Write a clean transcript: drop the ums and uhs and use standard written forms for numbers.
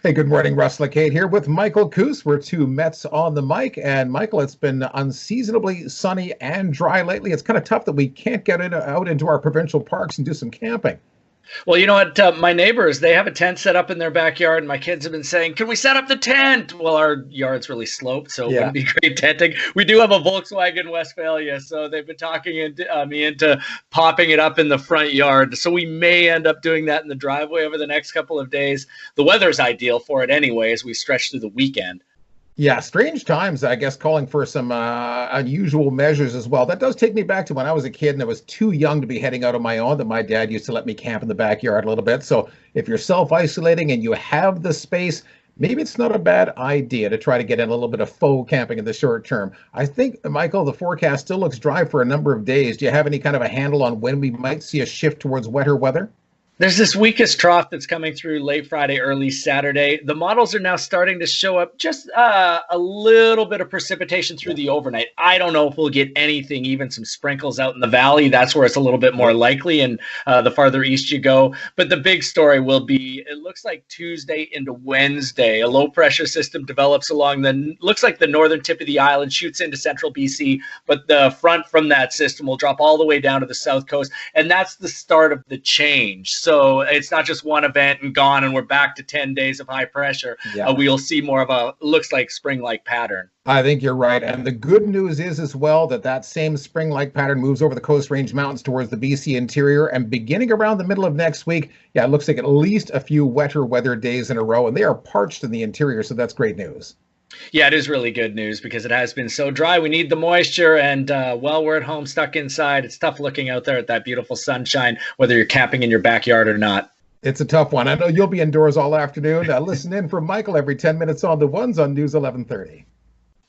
Hey, good morning. Russ Lacate here with Michael Kuss. We're two Mets on the mic. And Michael, it's been unseasonably sunny and dry lately. It's kind of tough that we can't get out into our provincial parks and do some camping. Well, you know what? My neighbors, they have a tent set up in their backyard, and my kids have been saying, "Can we set up the tent?" Well, our yard's really sloped, so it Yeah. wouldn't be great tenting. We do have a Volkswagen Westphalia, so they've been talking me into popping it up in the front yard. So we may end up doing that in the driveway over the next couple of days. The weather's ideal for it anyway, as we stretch through the weekend. Yeah, strange times, I guess, calling for some unusual measures as well. That does take me back to when I was a kid and I was too young to be heading out on my own, that my dad used to let me camp in the backyard a little bit. So if you're self-isolating and you have the space, maybe it's not a bad idea to try to get in a little bit of faux camping in the short term. I think, Michael, the forecast still looks dry for a number of days. Do you have any kind of a handle on when we might see a shift towards wetter weather? There's this weakest trough that's coming through late Friday, early Saturday. The models are now starting to show up just a little bit of precipitation through the overnight. I don't know if we'll get anything, even some sprinkles out in the valley. That's where it's a little bit more likely, and the farther east you go. But the big story will be, it looks like Tuesday into Wednesday, a low pressure system develops along looks like the northern tip of the island, shoots into central BC, but the front from that system will drop all the way down to the south coast, and that's the start of the change. So it's not just one event and gone, and we're back to 10 days of high pressure. Yeah. We'll see more of a looks like spring-like pattern. I think you're right. And the good news is as well that same spring-like pattern moves over the Coast Range Mountains towards the BC interior. And beginning around the middle of next week, yeah, it looks like at least a few wetter weather days in a row. And they are parched in the interior, so that's great news. Yeah, it is really good news because it has been so dry. We need the moisture, and while we're at home stuck inside, it's tough looking out there at that beautiful sunshine, whether you're camping in your backyard or not. It's a tough one. I know you'll be indoors all afternoon. Listen in for Michael every 10 minutes on the ones on News 1130.